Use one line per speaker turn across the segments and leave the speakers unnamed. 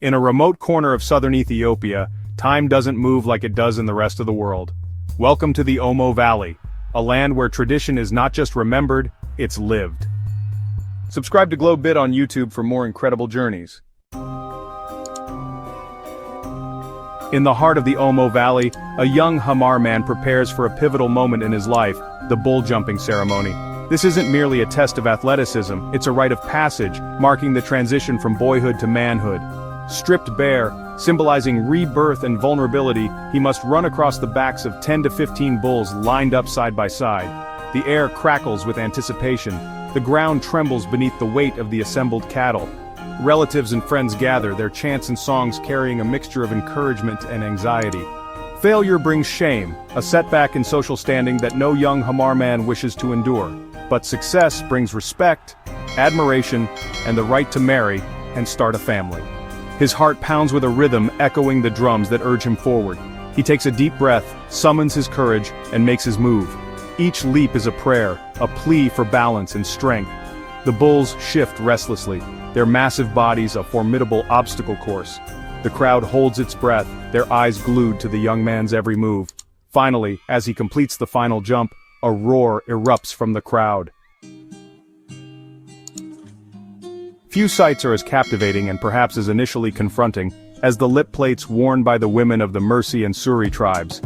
In a remote corner of southern Ethiopia, time doesn't move like it does in the rest of the world. Welcome to the Omo Valley, a land where tradition is not just remembered, it's lived. Subscribe to Globebit on YouTube for more incredible journeys. In the heart of the Omo Valley, a young Hamar man prepares for a pivotal moment in his life, the bull jumping ceremony. This isn't merely a test of athleticism, it's a rite of passage, marking the transition from boyhood to manhood. Stripped bare, symbolizing rebirth and vulnerability, he must run across the backs of 10 to 15 bulls lined up side by side. The air crackles with anticipation, the ground trembles beneath the weight of the assembled cattle. Relatives and friends gather, their chants and songs carrying a mixture of encouragement and anxiety. Failure brings shame, a setback in social standing that no young Hamar man wishes to endure. But success brings respect, admiration, and the right to marry and start a family. His heart pounds with a rhythm echoing the drums that urge him forward. He takes a deep breath, summons his courage, and makes his move. Each leap is a prayer, a plea for balance and strength. The bulls shift restlessly, their massive bodies a formidable obstacle course. The crowd holds its breath, their eyes glued to the young man's every move. Finally, as he completes the final jump, a roar erupts from the crowd. Few sights are as captivating and perhaps as initially confronting as the lip plates worn by the women of the Mursi and Suri tribes.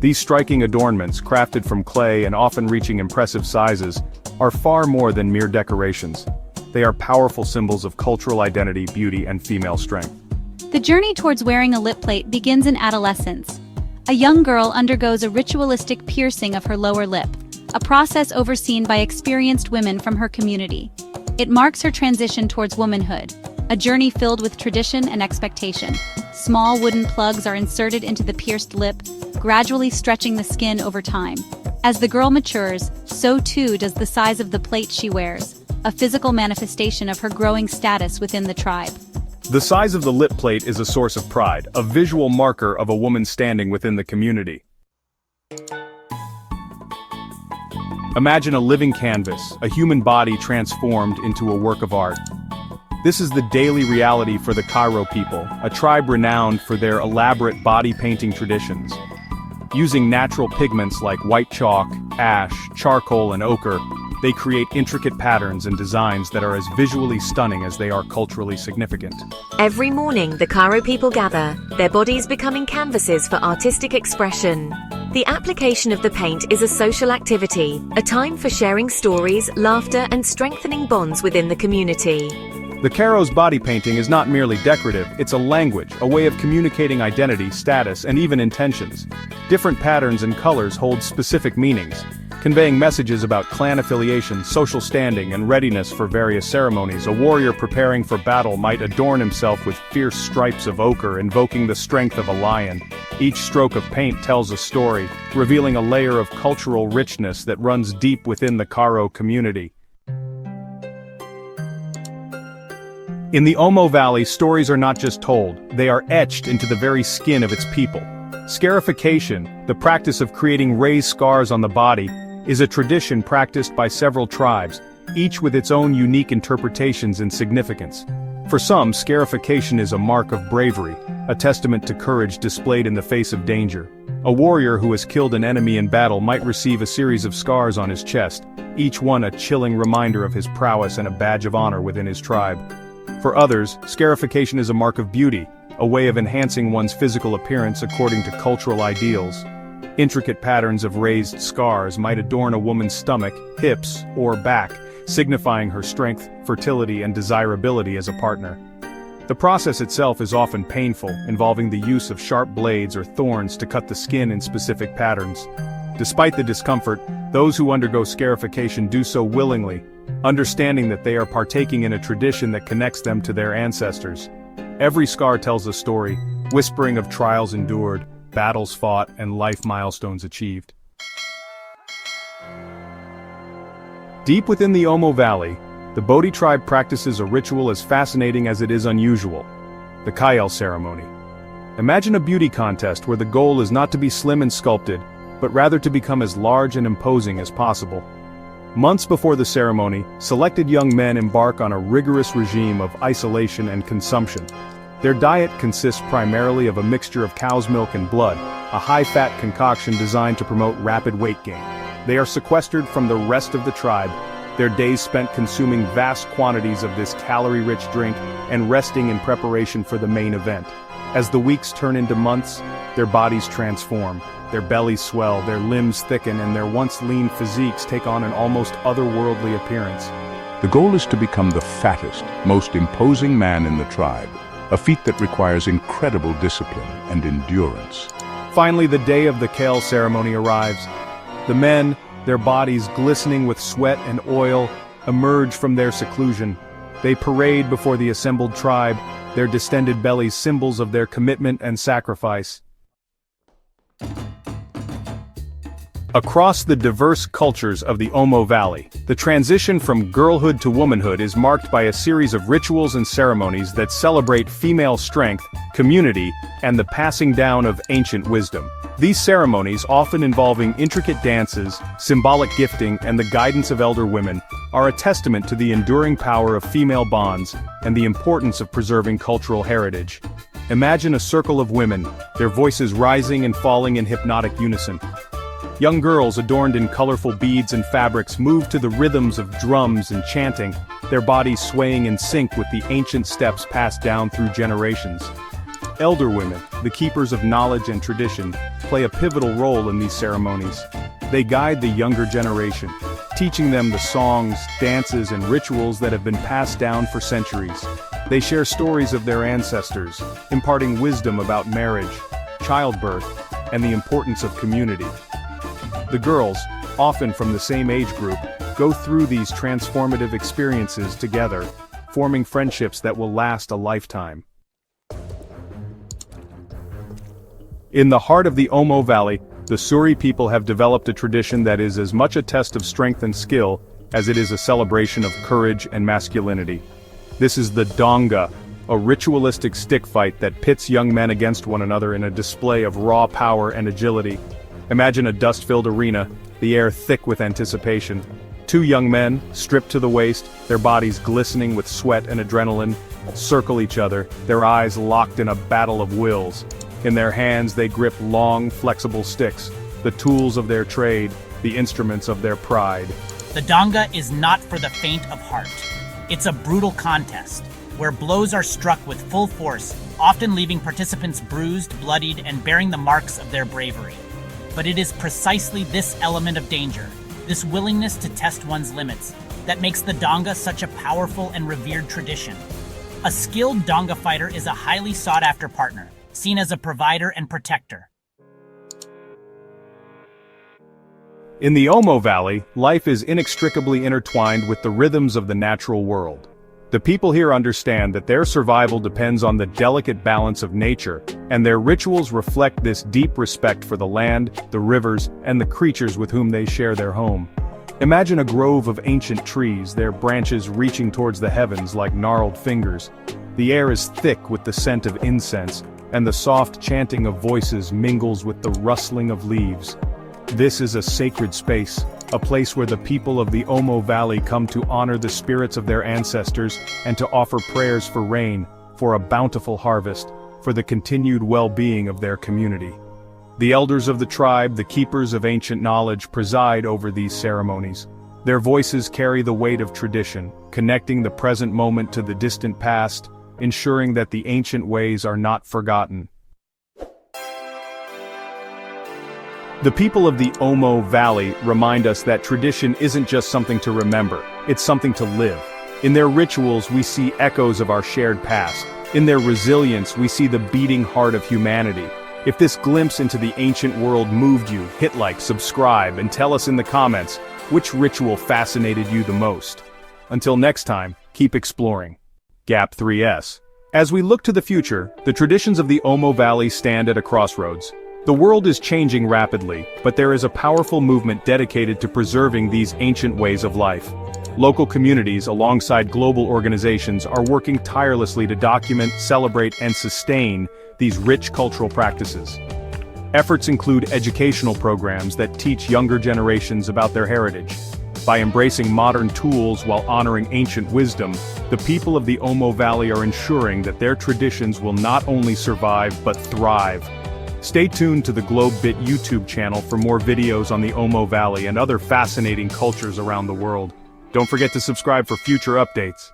These striking adornments, crafted from clay and often reaching impressive sizes, are far more than mere decorations. They are powerful symbols of cultural identity, beauty, and female strength.
The journey towards wearing a lip plate begins in adolescence. A young girl undergoes a ritualistic piercing of her lower lip, a process overseen by experienced women from her community. It marks her transition towards womanhood, a journey filled with tradition and expectation. Small wooden plugs are inserted into the pierced lip, gradually stretching the skin over time. As the girl matures, so too does the size of the plate she wears, a physical manifestation of her growing status within the tribe.
The size of the lip plate is a source of pride, a visual marker of a woman's standing within the community. Imagine a living canvas, a human body transformed into a work of art. This is the daily reality for the Karo people, a tribe renowned for their elaborate body painting traditions. Using natural pigments like white chalk, ash, charcoal, and ochre, they create intricate patterns and designs that are as visually stunning as they are culturally significant.
Every morning, the Karo people gather, their bodies becoming canvases for artistic expression. The application of the paint is a social activity, a time for sharing stories, laughter, and strengthening bonds within the community.
The Karo's body painting is not merely decorative, it's a language, a way of communicating identity, status, and even intentions. Different patterns and colors hold specific meanings, conveying messages about clan affiliation, social standing, and readiness for various ceremonies. A warrior preparing for battle might adorn himself with fierce stripes of ochre, invoking the strength of a lion. Each stroke of paint tells a story, revealing a layer of cultural richness that runs deep within the Karo community. In the Omo Valley, stories are not just told, they are etched into the very skin of its people. Scarification, the practice of creating raised scars on the body, is a tradition practiced by several tribes, each with its own unique interpretations and significance. For some, scarification is a mark of bravery, a testament to courage displayed in the face of danger. A warrior who has killed an enemy in battle might receive a series of scars on his chest, each one a chilling reminder of his prowess and a badge of honor within his tribe. For others, scarification is a mark of beauty, a way of enhancing one's physical appearance according to cultural ideals. Intricate patterns of raised scars might adorn a woman's stomach, hips, or back, signifying her strength, fertility, and desirability as a partner. The process itself is often painful, involving the use of sharp blades or thorns to cut the skin in specific patterns. Despite the discomfort, those who undergo scarification do so willingly, understanding that they are partaking in a tradition that connects them to their ancestors. Every scar tells a story, whispering of trials endured, battles fought, and life milestones achieved. Deep within the Omo Valley, the Bodhi tribe practices a ritual as fascinating as it is unusual: the Kayel ceremony. Imagine a beauty contest where the goal is not to be slim and sculpted, but rather to become as large and imposing as possible. Months before the ceremony, selected young men embark on a rigorous regime of isolation and consumption. Their diet consists primarily of a mixture of cow's milk and blood, a high-fat concoction designed to promote rapid weight gain. They are sequestered from the rest of the tribe, their days spent consuming vast quantities of this calorie-rich drink and resting in preparation for the main event. As the weeks turn into months, their bodies transform, their bellies swell, their limbs thicken, and their once lean physiques take on an almost otherworldly appearance.
The goal is to become the fattest, most imposing man in the tribe, a feat that requires incredible discipline and endurance.
Finally, the day of the kale ceremony arrives. The men, their bodies glistening with sweat and oil, emerge from their seclusion. They parade before the assembled tribe, their distended bellies symbols of their commitment and sacrifice. Across the diverse cultures of the Omo Valley, the transition from girlhood to womanhood is marked by a series of rituals and ceremonies that celebrate female strength, community, and the passing down of ancient wisdom. These ceremonies, often involving intricate dances, symbolic gifting, and the guidance of elder women, are a testament to the enduring power of female bonds and the importance of preserving cultural heritage. Imagine a circle of women, their voices rising and falling in hypnotic unison. Young girls adorned in colorful beads and fabrics move to the rhythms of drums and chanting, their bodies swaying in sync with the ancient steps passed down through generations. Elder women, the keepers of knowledge and tradition, play a pivotal role in these ceremonies. They guide the younger generation, teaching them the songs, dances, and rituals that have been passed down for centuries. They share stories of their ancestors, imparting wisdom about marriage, childbirth, and the importance of community. The girls, often from the same age group, go through these transformative experiences together, forming friendships that will last a lifetime. In the heart of the Omo Valley, the Suri people have developed a tradition that is as much a test of strength and skill as it is a celebration of courage and masculinity. This is the donga, a ritualistic stick fight that pits young men against one another in a display of raw power and agility. Imagine a dust-filled arena, the air thick with anticipation. Two young men, stripped to the waist, their bodies glistening with sweat and adrenaline, circle each other, their eyes locked in a battle of wills. In their hands they grip long, flexible sticks, the tools of their trade, the instruments of their pride.
The donga is not for the faint of heart. It's a brutal contest, where blows are struck with full force, often leaving participants bruised, bloodied, and bearing the marks of their bravery. But it is precisely this element of danger, this willingness to test one's limits, that makes the donga such a powerful and revered tradition. A skilled donga fighter is a highly sought-after partner, seen as a provider and protector.
In the Omo Valley, life is inextricably intertwined with the rhythms of the natural world. The people here understand that their survival depends on the delicate balance of nature, and their rituals reflect this deep respect for the land, the rivers, and the creatures with whom they share their home. Imagine a grove of ancient trees, their branches reaching towards the heavens like gnarled fingers. The air is thick with the scent of incense, and the soft chanting of voices mingles with the rustling of leaves. This is a sacred space, a place where the people of the Omo Valley come to honor the spirits of their ancestors and to offer prayers for rain, for a bountiful harvest, for the continued well-being of their community. The elders of the tribe, the keepers of ancient knowledge, preside over these ceremonies. Their voices carry the weight of tradition, connecting the present moment to the distant past, ensuring that the ancient ways are not forgotten. The people of the Omo Valley remind us that tradition isn't just something to remember, it's something to live. In their rituals we see echoes of our shared past. In their resilience we see the beating heart of humanity. If this glimpse into the ancient world moved you, hit like, subscribe, and tell us in the comments which ritual fascinated you the most. Until next time, keep exploring. Gap 3S. As we look to the future, the traditions of the Omo Valley stand at a crossroads. The world is changing rapidly, but there is a powerful movement dedicated to preserving these ancient ways of life. Local communities, alongside global organizations, are working tirelessly to document, celebrate, and sustain these rich cultural practices. Efforts include educational programs that teach younger generations about their heritage, By embracing modern tools while honoring ancient wisdom, the people of the Omo Valley are ensuring that their traditions will not only survive but thrive. Stay tuned to the GlobeBit YouTube channel for more videos on the Omo Valley and other fascinating cultures around the world. Don't forget to subscribe for future updates.